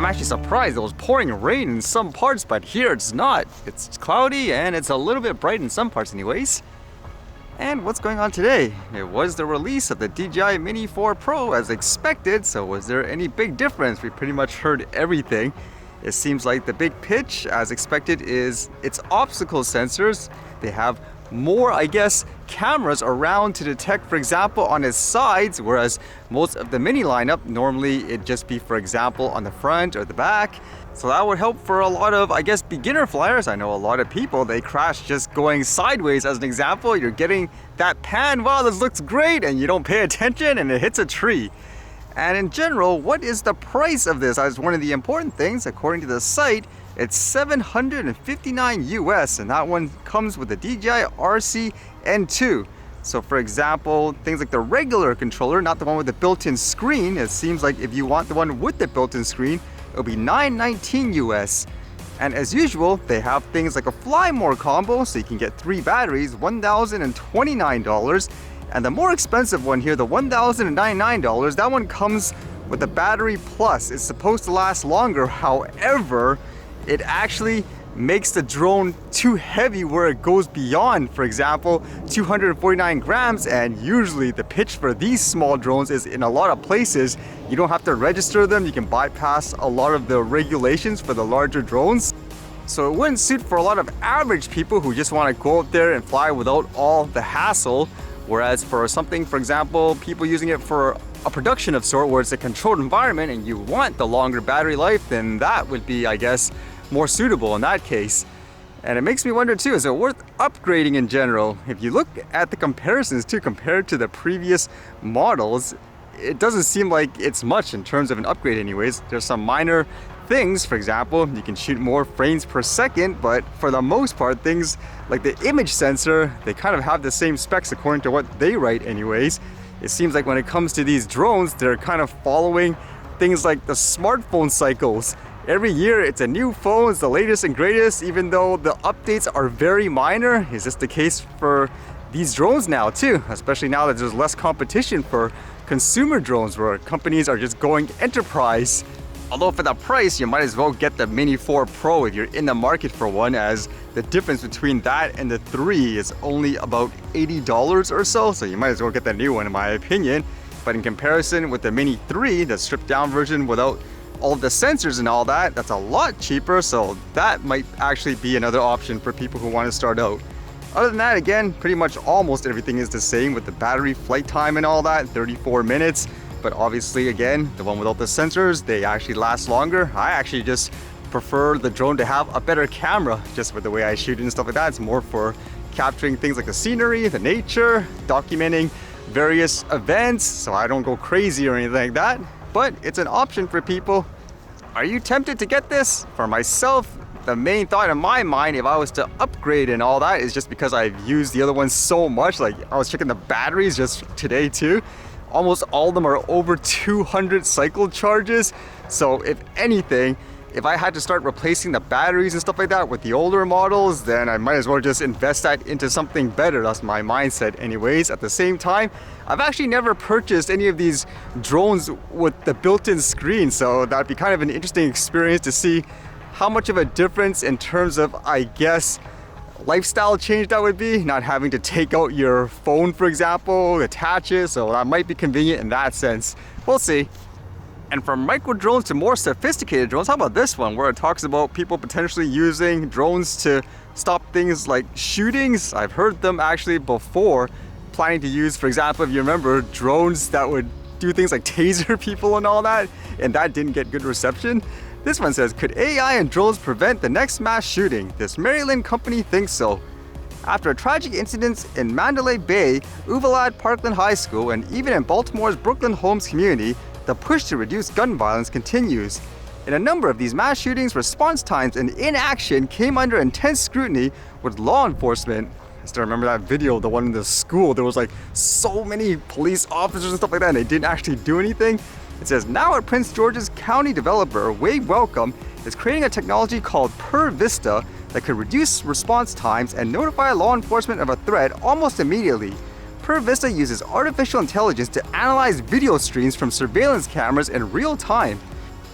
actually surprised it was pouring rain in some parts, but here it's not. It's cloudy and it's a little bit bright in some parts anyways. And what's going on today? It was the release of the DJI Mini 4 Pro as expected, so was there any big difference? We pretty much heard everything. It seems like the big pitch, as expected, is its obstacle sensors. They have more, I guess, cameras around to detect, for example, on its sides, whereas most of the Mini lineup, normally it'd just be, for example, on the front or the back. So that would help for a lot of, I guess, beginner flyers. I know a lot of people, they crash just going sideways as an example. You're getting that pan, wow, this looks great, and you don't pay attention and it hits a tree. And in general, what is the price of this? As one of the important things, according to the site, it's $759 US, and that one comes with the DJI RC N2. So for example, things like the regular controller, not the one with the built-in screen, it seems like if you want the one with the built-in screen, it'll be $919 US. And as usual, they have things like a Fly More combo, so you can get 3 batteries, $1,029. And the more expensive one here, the $1,099, that one comes with the battery plus. It's supposed to last longer, however, it actually makes the drone too heavy where it goes beyond, for example, 249 grams, and usually the pitch for these small drones is in a lot of places, you don't have to register them, you can bypass a lot of the regulations for the larger drones. So it wouldn't suit for a lot of average people who just want to go out there and fly without all the hassle. Whereas for something, for example, people using it for a production of sort where it's a controlled environment and you want the longer battery life, then that would be, I guess, more suitable in that case. And it makes me wonder too, is it worth upgrading in general? If you look at the comparisons too, compared to the previous models, it doesn't seem like it's much in terms of an upgrade anyways. There's some minor things, for example, you can shoot more frames per second, but for the most part, things like the image sensor, they kind of have the same specs according to what they write anyways. It seems like when it comes to these drones, they're kind of following things like the smartphone cycles. Every year it's a new phone, it's the latest and greatest, even though the updates are very minor. Is this the case for these drones now too? Especially now that there's less competition for consumer drones where companies are just going enterprise. Although for the price, you might as well get the Mini 4 Pro if you're in the market for one, as the difference between that and the 3 is only about $80 or so. So you might as well get the new one in my opinion. But in comparison with the Mini 3, the stripped down version without all the sensors and all that, that's a lot cheaper. So that might actually be another option for people who want to start out. Other than that, again, pretty much almost everything is the same with the battery flight time and all that, 34 minutes. But obviously, again, the one without the sensors, they actually last longer. I actually just prefer the drone to have a better camera, just with the way I shoot and stuff like that. It's more for capturing things like the scenery, the nature, documenting various events, so I don't go crazy or anything like that. But it's an option for people. Are you tempted to get this? For myself, the main thought in my mind, if I was to upgrade and all that, is just because I've used the other ones so much. Like, I was checking the batteries just today too. Almost all of them are over 200 cycle charges. So if anything, if I had to start replacing the batteries and stuff like that with the older models, then I might as well just invest that into something better. That's my mindset anyways. At the same time, I've actually never purchased any of these drones with the built-in screen. So that'd be kind of an interesting experience to see how much of a difference in terms of, I guess, lifestyle change that would be, not having to take out your phone, for example, attach it. So that might be convenient in that sense. We'll see. And from micro drones to more sophisticated drones, how about this one where it talks about people potentially using drones to stop things like shootings? I've heard them actually before planning to use, for example, if you remember, drones that would do things like taser people and all that, and that didn't get good reception. This one says, could AI and drones prevent the next mass shooting? This Maryland company thinks so. After a tragic incident in Mandalay Bay, Uvalde Parkland High School, and even in Baltimore's Brooklyn Homes community, the push to reduce gun violence continues. In a number of these mass shootings, response times and inaction came under intense scrutiny with law enforcement. I still remember that video, the one in the school. There was like so many police officers and stuff like that, and they didn't actually do anything. It says, now at Prince George's County developer Wade Welcome is creating a technology called Vista that could reduce response times and notify law enforcement of a threat almost immediately. Vista uses artificial intelligence to analyze video streams from surveillance cameras in real time.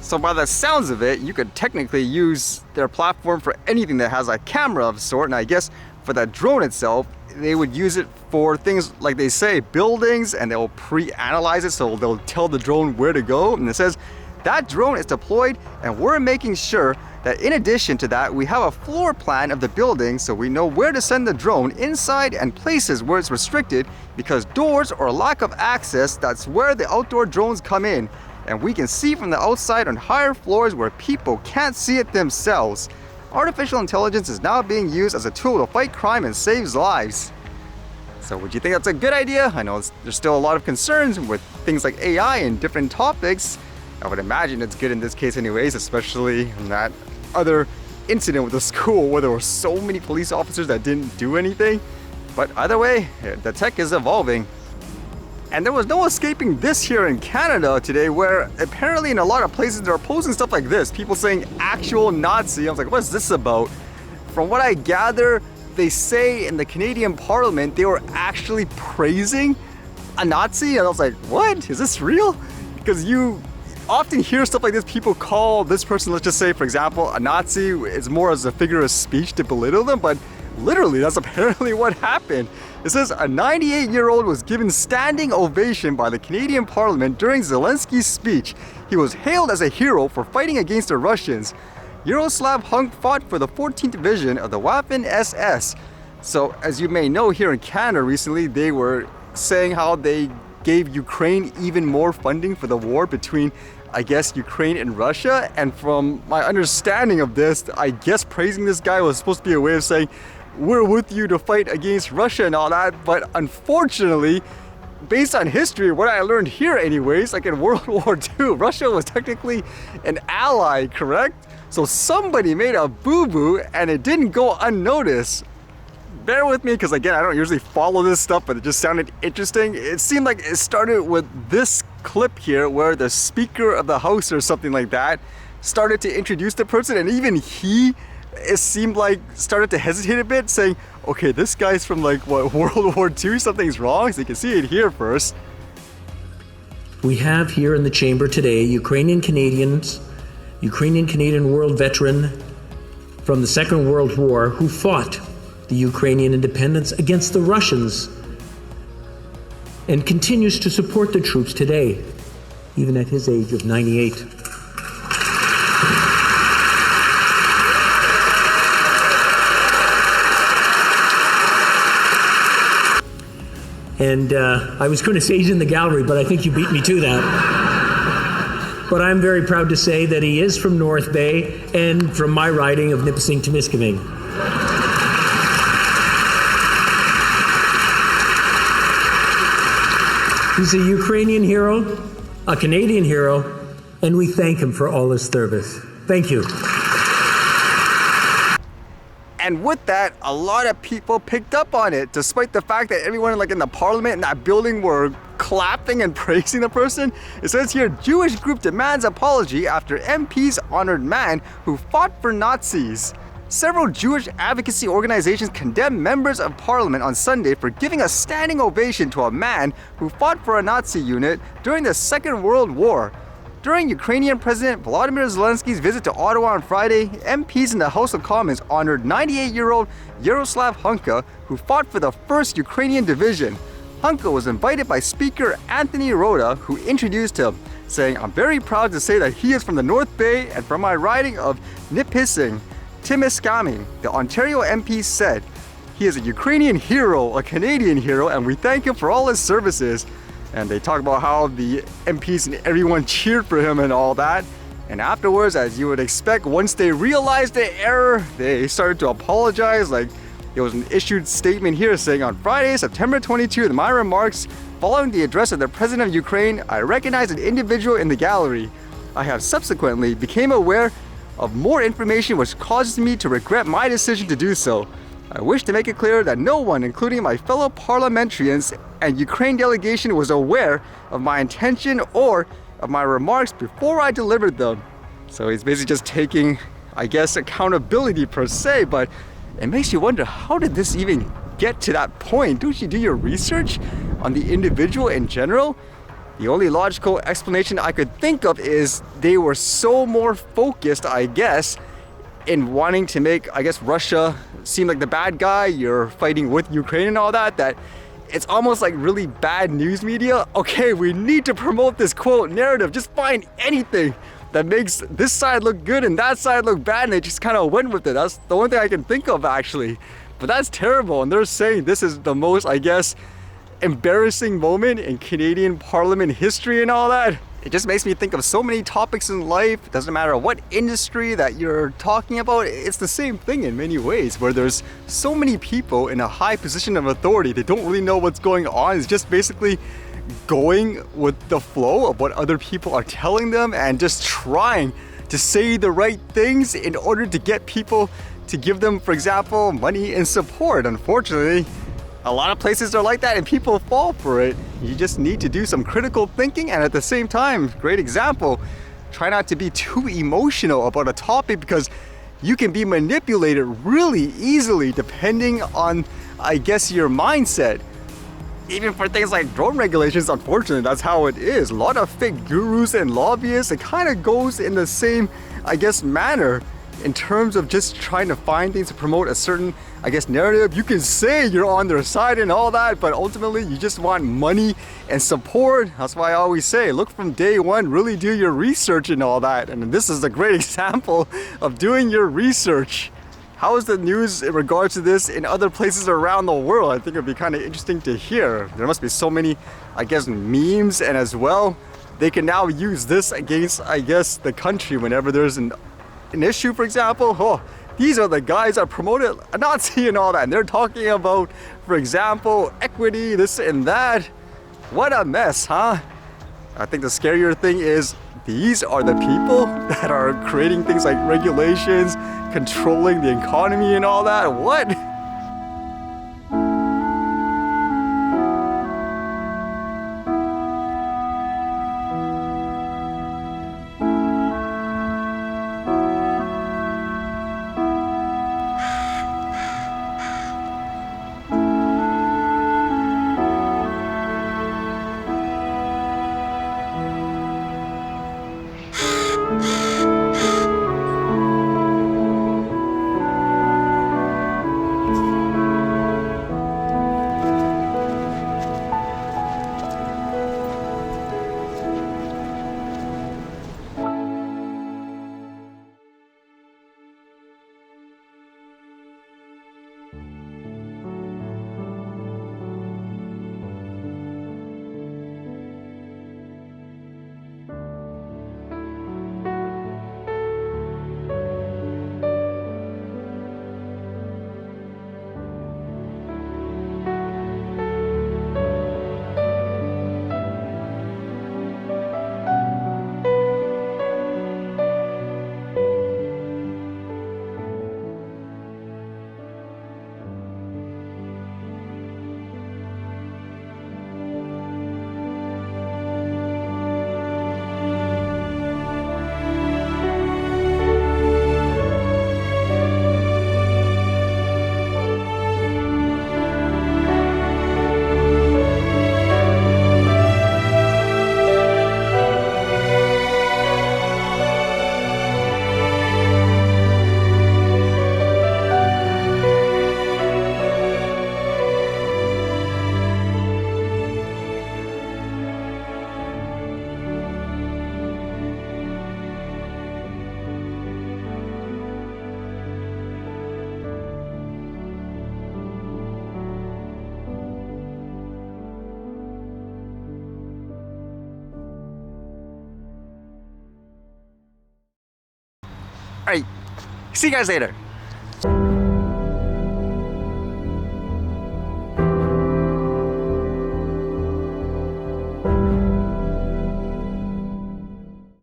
So by the sounds of it, you could technically use their platform for anything that has a camera of sort, and I guess for that drone itself, they would use it for things like they say, buildings, and they'll pre-analyze it, so they'll tell the drone where to go. And it says, that drone is deployed and we're making sure that in addition to that, we have a floor plan of the building so we know where to send the drone inside and places where it's restricted because doors or lack of access, that's where the outdoor drones come in. And we can see from the outside on higher floors where people can't see it themselves. Artificial intelligence is now being used as a tool to fight crime and saves lives. So would you think that's a good idea? I know there's still a lot of concerns with things like AI and different topics. I would imagine it's good in this case anyways, especially in that other incident with the school where there were so many police officers that didn't do anything. But either way, the tech is evolving. And there was no escaping this here in Canada today, where apparently in a lot of places they're posting stuff like this, people saying actual Nazi. I was like, what's this about? From what I gather, they say in the Canadian Parliament they were actually praising a Nazi, and I was like, what? Is this real? Because you often hear stuff like this, people call this person, let's just say for example, a Nazi. It's more as a figure of speech to belittle them, but literally that's apparently what happened. It says a 98-year-old was given standing ovation by the Canadian Parliament during Zelensky's speech. He was hailed as a hero for fighting against the Russians. Yaroslav Hunk fought for the 14th Division of the Waffen SS. So as you may know, here in Canada recently, they were saying how they gave Ukraine even more funding for the war between, I guess, Ukraine and Russia. And from my understanding of this, I guess praising this guy was supposed to be a way of saying, we're with you to fight against Russia and all that. But unfortunately, based on history, what I learned here anyways, like in World War II, Russia was technically an ally, correct? So somebody made a boo-boo and it didn't go unnoticed. Bear with me, because again, I don't usually follow this stuff, but it just sounded interesting. It seemed like it started with this clip here where the Speaker of the House or something like that started to introduce the person, and even he, it seemed like, started to hesitate a bit, saying, okay, this guy's from like, what, World War II, something's wrong? So you can see it here first. We have here in the chamber today Ukrainian-Canadian world veteran from the Second World War who fought the Ukrainian independence against the Russians and continues to support the troops today, even at his age of 98. And I was going to say he's in the gallery, but I think you beat me to that. But I'm very proud to say that he is from North Bay and from my riding of Nipissing-Temiskaming. He's a Ukrainian hero, a Canadian hero, and we thank him for all his service. Thank you. And with that, a lot of people picked up on it, despite the fact that everyone in the parliament in that building were clapping and praising the person. It says here, Jewish group demands apology after MPs honored man who fought for Nazis. Several Jewish advocacy organizations condemned members of parliament on Sunday for giving a standing ovation to a man who fought for a Nazi unit during the Second World War. During Ukrainian President Volodymyr Zelensky's visit to Ottawa on Friday, MPs in the House of Commons honored 98-year-old Yaroslav Hunka, who fought for the 1st Ukrainian Division. Hunka was invited by Speaker Anthony Rota, who introduced him, saying, "I'm very proud to say that he is from the North Bay and from my riding of Nipissing-Temiskaming." The Ontario MP said, "He is a Ukrainian hero, a Canadian hero, and we thank him for all his services." And they talk about how the MPs and everyone cheered for him and all that. And afterwards, as you would expect, once they realized the error, they started to apologize. Like, there was an issued statement here saying, "On Friday, September 22, in my remarks following the address of the President of Ukraine, I recognized an individual in the gallery. I have subsequently became aware of more information which causes me to regret my decision to do so. I wish to make it clear that no one, including my fellow parliamentarians and Ukraine delegation, was aware of my intention or of my remarks before I delivered them." So he's basically just taking, I guess, accountability per se, but it makes you wonder, how did this even get to that point? Don't you do your research on the individual in general? The only logical explanation I could think of is they were so more focused, I guess, in wanting to make, I guess, Russia seem like the bad guy. You're fighting with Ukraine and all that, that it's almost like really bad news media. Okay, we need to promote this quote narrative. Just find anything that makes this side look good and that side look bad, and they just kind of went with it. That's the only thing I can think of, actually. But that's terrible, and they're saying this is the most, I guess, embarrassing moment in Canadian Parliament history and all that. It just makes me think of so many topics in life. It doesn't matter what industry that you're talking about, it's the same thing in many ways, where there's so many people in a high position of authority that don't really know what's going on. It's just basically going with the flow of what other people are telling them and just trying to say the right things in order to get people to give them, for example, money and support. Unfortunately, a lot of places are like that and people fall for it. You just need to do some critical thinking, and at the same time, great example, try not to be too emotional about a topic, because you can be manipulated really easily depending on, I guess, your mindset. Even for things like drone regulations, unfortunately, that's how it is. A lot of fake gurus and lobbyists, it kind of goes in the same, I guess, manner in terms of just trying to find things to promote a certain, I guess, narrative. You can say you're on their side and all that, but ultimately you just want money and support. That's why I always say, look from day one, really do your research and all that. And this is a great example of doing your research. How is the news in regards to this in other places around the world? I think it'd be kind of interesting to hear. There must be so many, I guess, memes, and as well, they can now use this against, I guess, the country whenever there's an issue, for example. Oh, these are the guys that promoted a Nazi and all that, and they're talking about, for example, equity, this and that. What a mess, huh? I think the scarier thing is these are the people that are creating things like regulations, controlling the economy and all that. What? All right, see you guys later.